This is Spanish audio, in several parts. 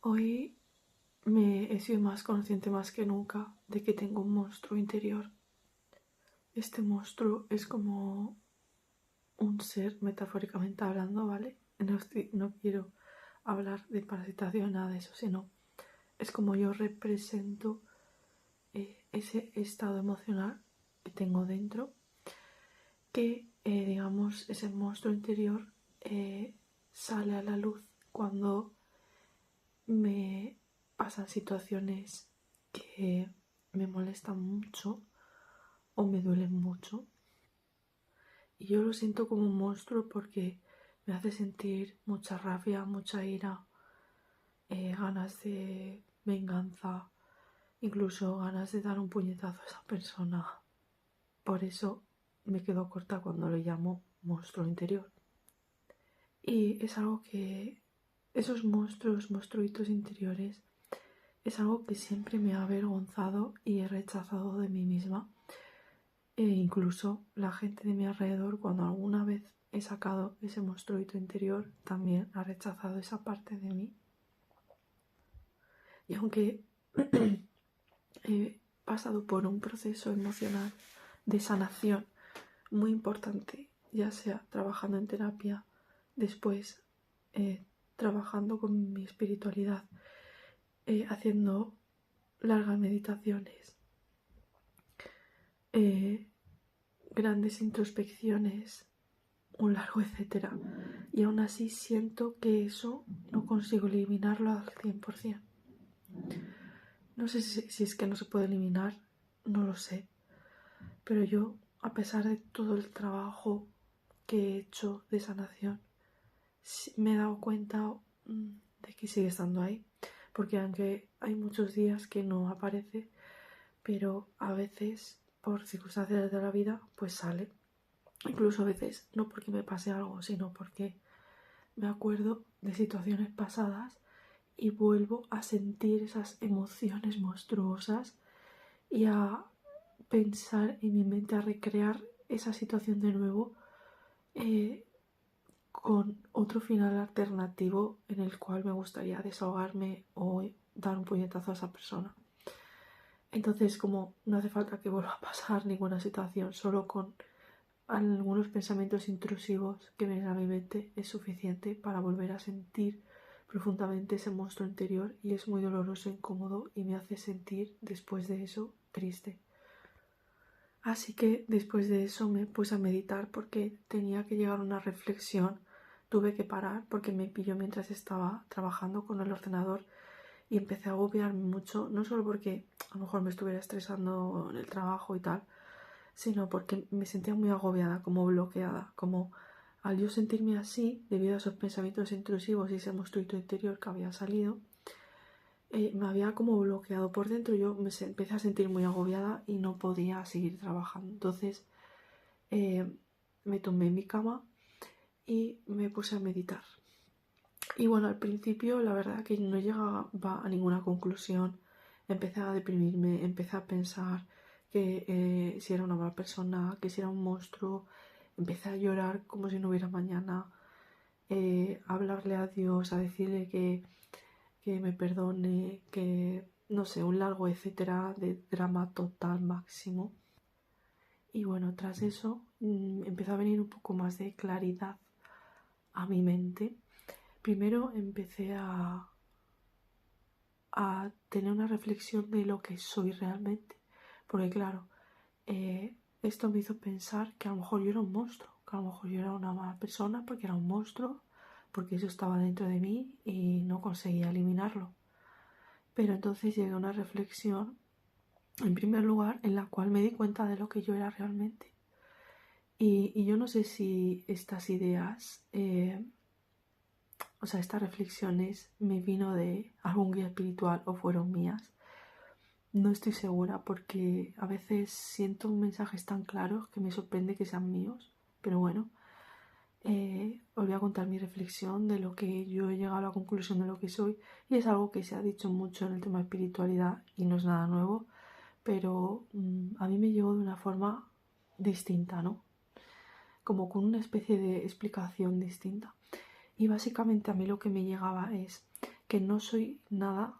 Hoy me he sido más consciente más que nunca de que tengo un monstruo interior. Este monstruo es como un ser, metafóricamente hablando, ¿vale? No quiero hablar de parasitación, nada de eso, sino es como yo represento ese estado emocional que tengo dentro, que, digamos, ese monstruo interior sale a la luz cuando me pasan situaciones que me molestan mucho o me duelen mucho. Y yo lo siento como un monstruo porque me hace sentir mucha rabia, mucha ira, ganas de venganza, incluso ganas de dar un puñetazo a esa persona. Por eso me quedo corta cuando lo llamo monstruo interior. Y es algo que esos monstruitos interiores, es algo que siempre me ha avergonzado y he rechazado de mí misma. E incluso la gente de mi alrededor, cuando alguna vez he sacado ese monstruito interior, también ha rechazado esa parte de mí. Y aunque he pasado por un proceso emocional de sanación muy importante, ya sea trabajando en terapia, después trabajando con mi espiritualidad, haciendo largas meditaciones, grandes introspecciones, un largo etcétera, y aún así siento que eso no consigo eliminarlo al 100%. No sé si es que no se puede eliminar, no lo sé, pero yo, a pesar de todo el trabajo que he hecho de sanación, me he dado cuenta de que sigue estando ahí, porque aunque hay muchos días que no aparece, pero a veces por circunstancias de la vida pues sale. Incluso a veces no porque me pase algo, sino porque me acuerdo de situaciones pasadas y vuelvo a sentir esas emociones monstruosas y a pensar en mi mente, a recrear esa situación de nuevo, con otro final alternativo en el cual me gustaría desahogarme o dar un puñetazo a esa persona. Entonces, como no hace falta que vuelva a pasar ninguna situación, solo con algunos pensamientos intrusivos que vienen a mi mente es suficiente para volver a sentir profundamente ese monstruo interior, y es muy doloroso, incómodo, y me hace sentir después de eso triste. Así que después de eso me puse a meditar porque tenía que llegar a una reflexión. Tuve que parar porque me pilló mientras estaba trabajando con el ordenador y empecé a agobiarme mucho, no solo porque a lo mejor me estuviera estresando en el trabajo y tal, sino porque me sentía muy agobiada, como bloqueada, como al yo sentirme así, debido a esos pensamientos intrusivos y ese monstruito interior que había salido, me había como bloqueado por dentro. Yo empecé a sentir muy agobiada y no podía seguir trabajando. Entonces me tumbé en mi cama y me puse a meditar. Y bueno, al principio la verdad que no llegaba a ninguna conclusión. Empecé a deprimirme, empecé a pensar que si era una mala persona, que si era un monstruo. Empecé a llorar como si no hubiera mañana, a hablarle a Dios, a decirle que me perdone, que no sé, un largo etcétera de drama total máximo. Y bueno, tras eso empezó a venir un poco más de claridad a mi mente. Primero empecé a tener una reflexión de lo que soy realmente, porque claro, esto me hizo pensar que a lo mejor yo era un monstruo, que a lo mejor yo era una mala persona porque era un monstruo, porque eso estaba dentro de mí y no conseguía eliminarlo. Pero entonces llegué a una reflexión, en primer lugar, en la cual me di cuenta de lo que yo era realmente. Y yo no sé si estas ideas, estas reflexiones me vino de algún guía espiritual o fueron mías. No estoy segura porque a veces siento mensajes tan claros que me sorprende que sean míos. Pero bueno, os voy a contar mi reflexión de lo que yo he llegado a la conclusión de lo que soy. Y es algo que se ha dicho mucho en el tema de espiritualidad y no es nada nuevo. Pero a mí me llegó de una forma distinta, ¿no? Como con una especie de explicación distinta. Y básicamente a mí lo que me llegaba es que no soy nada,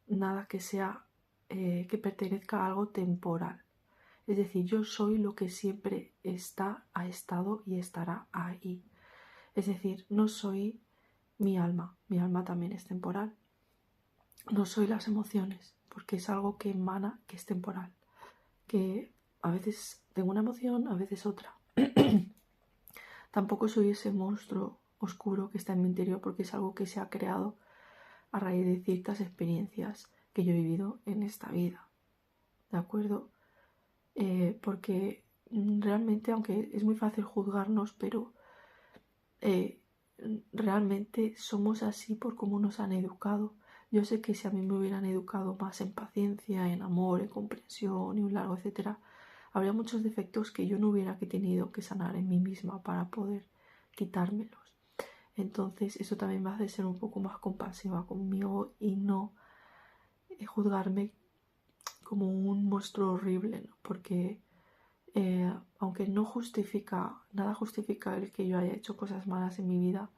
nada que sea, que pertenezca a algo temporal. Es decir, yo soy lo que siempre ha estado y estará ahí. Es decir, no soy mi alma también es temporal. No soy las emociones, porque es algo que emana, que es temporal. Que a veces tengo una emoción, a veces otra. Tampoco soy ese monstruo oscuro que está en mi interior, porque es algo que se ha creado a raíz de ciertas experiencias que yo he vivido en esta vida. ¿De acuerdo? Porque realmente, aunque es muy fácil juzgarnos, pero realmente somos así por cómo nos han educado. Yo sé que si a mí me hubieran educado más en paciencia, en amor, en comprensión y un largo etcétera, habría muchos defectos que yo no hubiera tenido que sanar en mí misma para poder quitármelos. Entonces eso también me hace ser un poco más compasiva conmigo y no juzgarme como un monstruo horrible, ¿no? Porque aunque nada justifica el que yo haya hecho cosas malas en mi vida,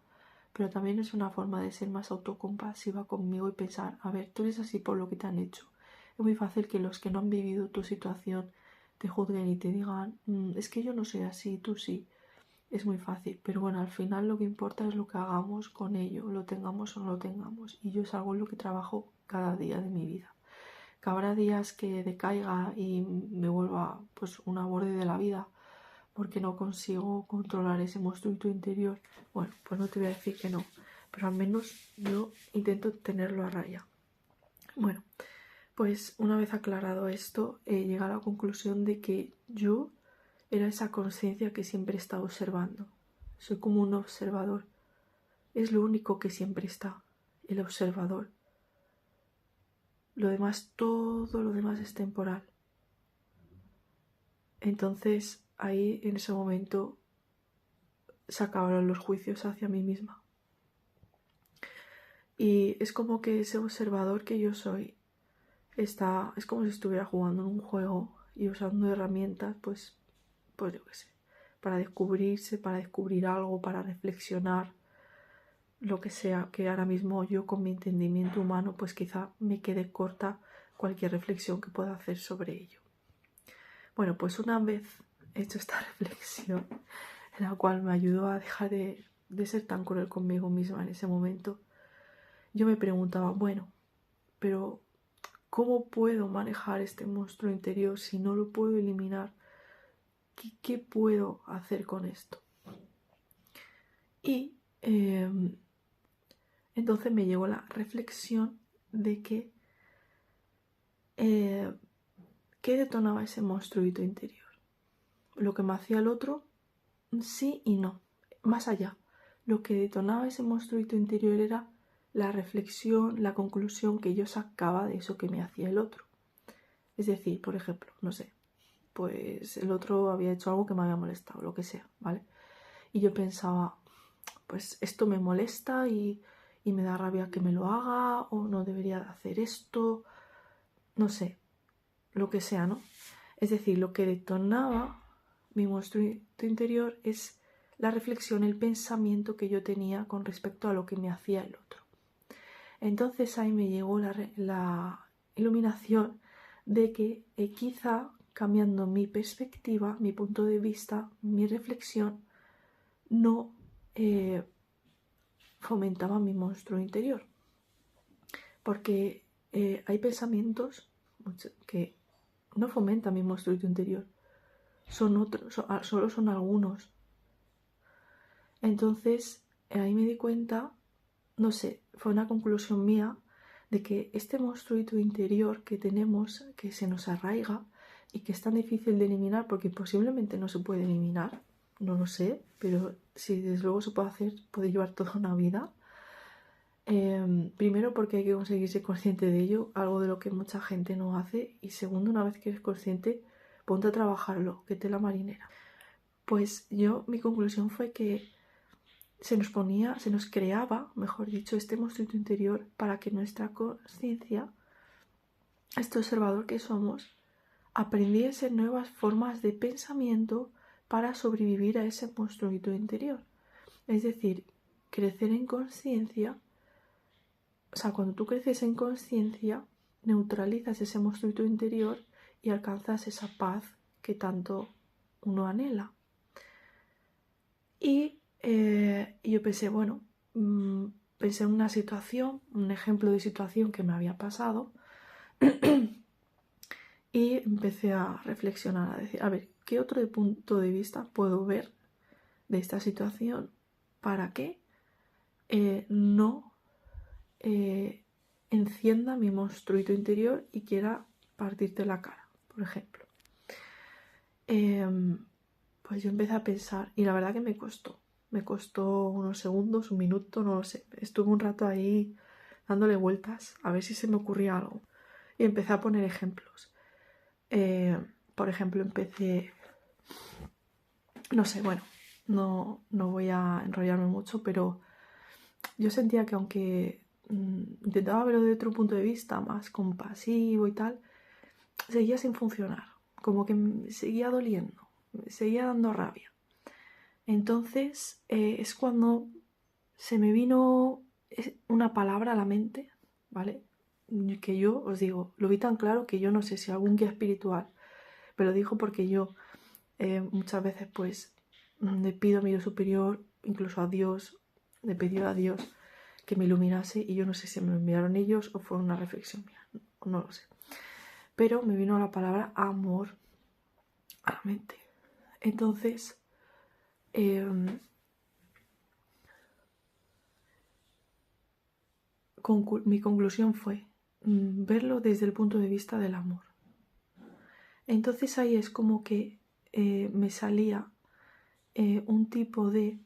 pero también es una forma de ser más autocompasiva conmigo y pensar, a ver, tú eres así por lo que te han hecho. Es muy fácil que los que no han vivido tu situación te juzguen y te digan, es que yo no soy así, tú sí. Es muy fácil, pero bueno, al final lo que importa es lo que hagamos con ello, lo tengamos o no lo tengamos. Y yo es algo en lo que trabajo cada día de mi vida. Que habrá días que decaiga y me vuelva pues una borde de la vida porque no consigo controlar ese monstruito interior. Bueno, pues no te voy a decir que no, pero al menos yo intento tenerlo a raya. Bueno, pues una vez aclarado esto, llegué a la conclusión de que yo era esa conciencia que siempre está observando. Soy como un observador. Es lo único que siempre está, el observador. Lo demás, todo lo demás es temporal. Entonces, ahí en ese momento se acabaron los juicios hacia mí misma. Y es como que ese observador que yo soy es como si estuviera jugando en un juego y usando herramientas, pues yo qué sé, para descubrirse, para descubrir algo, para reflexionar, lo que sea, que ahora mismo yo con mi entendimiento humano pues quizá me quede corta cualquier reflexión que pueda hacer sobre ello. Bueno, pues una vez hecho esta reflexión, en la cual me ayudó a dejar de ser tan cruel conmigo misma en ese momento, yo me preguntaba, bueno, pero ¿cómo puedo manejar este monstruo interior si no lo puedo eliminar? ¿Qué puedo hacer con esto? Y entonces me llegó la reflexión de que ¿qué detonaba ese monstruito interior? Lo que me hacía el otro, sí y no. Más allá, lo que detonaba ese monstruito interior era la reflexión, la conclusión que yo sacaba de eso que me hacía el otro. Es decir, por ejemplo, no sé, pues el otro había hecho algo que me había molestado, lo que sea, ¿vale? Y yo pensaba, pues esto me molesta y me da rabia que me lo haga, o no debería de hacer esto, no sé, lo que sea, ¿no? Es decir, lo que detonaba mi monstruo interior es la reflexión, el pensamiento que yo tenía con respecto a lo que me hacía el otro. Entonces ahí me llegó la iluminación de que quizá cambiando mi perspectiva, mi punto de vista, mi reflexión, no fomentaba mi monstruo interior. Porque hay pensamientos que no fomentan mi monstruo interior. Solo son algunos. Entonces ahí me di cuenta, no sé, fue una conclusión mía de que este monstruito interior que tenemos, que se nos arraiga y que es tan difícil de eliminar porque posiblemente no se puede eliminar, no lo sé, pero si desde luego se puede hacer, puede llevar toda una vida. Primero porque hay que conseguir ser consciente de ello, algo de lo que mucha gente no hace, y segundo, una vez que eres consciente, ponte a trabajarlo, que tela marinera. Pues mi conclusión fue que se nos creaba, mejor dicho, este monstruo interior para que nuestra conciencia, este observador que somos, aprendiese nuevas formas de pensamiento para sobrevivir a ese monstruito interior. Es decir, crecer en conciencia o sea, cuando tú creces en conciencia, neutralizas ese monstruito interior y alcanzas esa paz que tanto uno anhela. Y yo pensé, bueno, pensé en una situación, un ejemplo de situación que me había pasado y empecé a reflexionar, a decir, a ver, ¿qué otro punto de vista puedo ver de esta situación para que no encienda mi monstruito interior y quiera partirte la cara, por ejemplo? Pues yo empecé a pensar y la verdad que me costó unos segundos, un minuto, no lo sé. Estuve un rato ahí dándole vueltas a ver si se me ocurría algo y empecé a poner ejemplos. Por ejemplo, empecé, no sé, bueno, no voy a enrollarme mucho, pero yo sentía que aunque intentaba verlo de otro punto de vista, más compasivo y tal, seguía sin funcionar, como que me seguía doliendo, me seguía dando rabia. Entonces es cuando se me vino una palabra a la mente, ¿vale? Que yo os digo, lo vi tan claro que yo no sé si algún guía espiritual me lo dijo, porque yo muchas veces pues le pido a mi yo superior, incluso a Dios, le pedí a Dios que me iluminase y yo no sé si me lo enviaron ellos o fue una reflexión mía, no lo sé. Pero me vino la palabra amor a la mente. Entonces, mi conclusión fue verlo desde el punto de vista del amor. Entonces ahí es como que me salía un tipo de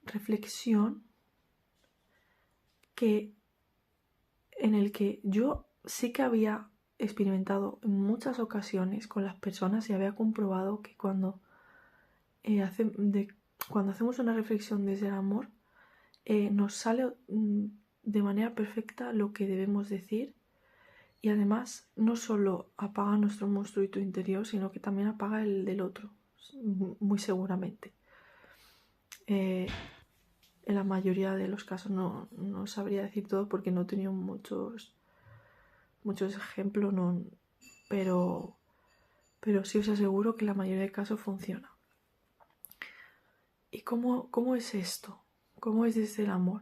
reflexión en el que yo sí que había experimentado en muchas ocasiones con las personas y había comprobado que cuando hacemos una reflexión desde el amor, nos sale de manera perfecta lo que debemos decir. Y además no solo apaga nuestro monstruito interior, sino que también apaga el del otro, muy seguramente. En la mayoría de los casos no sabría decir todo porque no he tenido muchos ejemplos, pero sí os aseguro que la mayoría de casos funciona. ¿Y cómo es esto? ¿Cómo es desde el amor?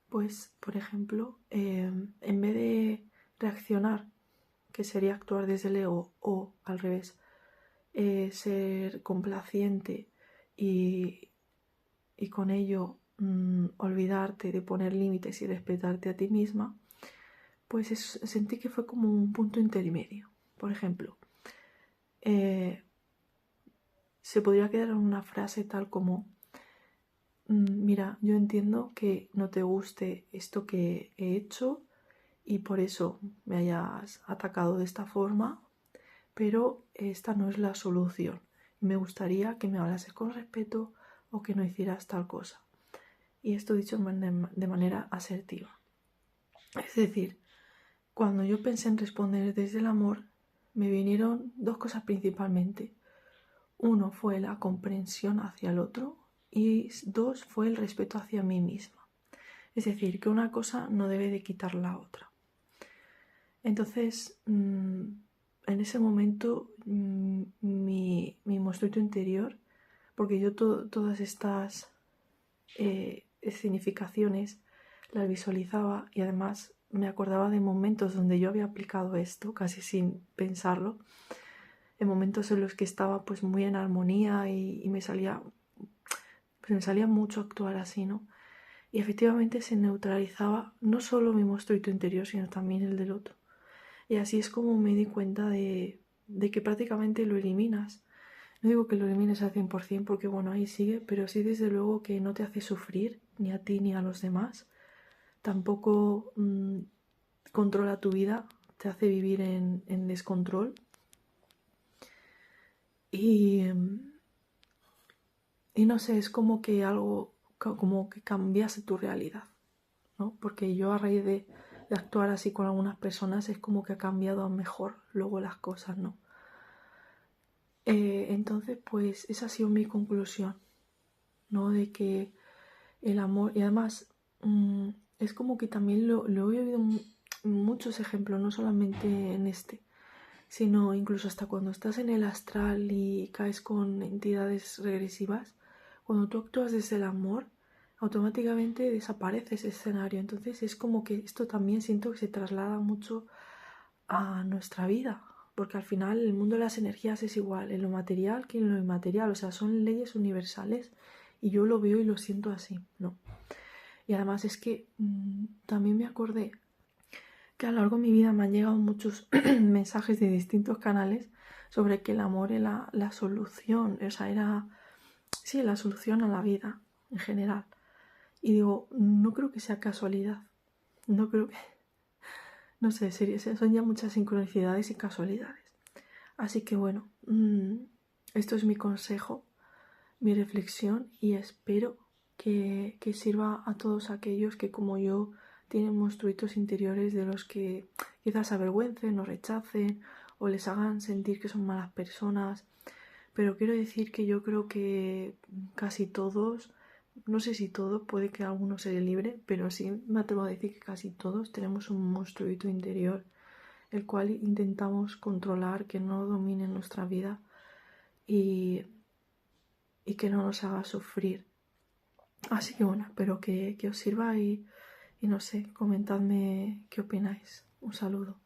Pues, por ejemplo, en vez de reaccionar, que sería actuar desde el ego, o al revés, ser complaciente y con ello olvidarte de poner límites y respetarte a ti misma, pues sentí que fue como un punto intermedio. Por ejemplo, se podría quedar en una frase tal como: mira, yo entiendo que no te guste esto que he hecho y por eso me hayas atacado de esta forma, pero esta no es la solución. Me gustaría que me hablases con respeto o que no hicieras tal cosa. Y esto dicho de manera asertiva. Es decir, cuando yo pensé en responder desde el amor, me vinieron dos cosas principalmente. Uno fue la comprensión hacia el otro y dos fue el respeto hacia mí misma. Es decir, que una cosa no debe de quitar la otra. Entonces, en ese momento, mi monstruito interior, porque yo todas estas escenificaciones las visualizaba y además me acordaba de momentos donde yo había aplicado esto casi sin pensarlo, en momentos en los que estaba pues muy en armonía y me salía mucho actuar así, ¿no? Y efectivamente se neutralizaba no solo mi monstruito interior, sino también el del otro. Y así es como me di cuenta de que prácticamente lo eliminas. No digo que lo elimines al 100% porque bueno, ahí sigue, pero sí desde luego que no te hace sufrir ni a ti ni a los demás. Tampoco controla tu vida, te hace vivir en descontrol. Y no sé, es como que algo, como que cambiase tu realidad, ¿no? Porque yo a raíz de actuar así con algunas personas es como que ha cambiado a mejor luego las cosas, ¿no? Entonces, pues esa ha sido mi conclusión, ¿no? De que el amor, y además es como que también lo he oído muchos ejemplos, no solamente en este, sino incluso hasta cuando estás en el astral y caes con entidades regresivas, cuando tú actúas desde el amor, automáticamente desaparece ese escenario. Entonces es como que esto también siento que se traslada mucho a nuestra vida, porque al final el mundo de las energías es igual en lo material que en lo inmaterial, o sea, son leyes universales y yo lo veo y lo siento así, ¿no? Y además es que también me acordé que a lo largo de mi vida me han llegado muchos mensajes de distintos canales sobre que el amor era la solución, o sea, era, sí, la solución a la vida en general. Y digo, no creo que sea casualidad, no creo que, no sé, son ya muchas sincronicidades y casualidades. Así que bueno, esto es mi consejo, mi reflexión y espero que sirva a todos aquellos que como yo tienen monstruitos interiores de los que quizás se avergüencen o rechacen o les hagan sentir que son malas personas. Pero quiero decir que yo creo que casi todos, no sé si todos, puede que alguno se libre, pero sí me atrevo a decir que casi todos tenemos un monstruito interior el cual intentamos controlar, que no domine nuestra vida y, y que no nos haga sufrir. Así que bueno, espero que os sirva y no sé, comentadme qué opináis. Un saludo.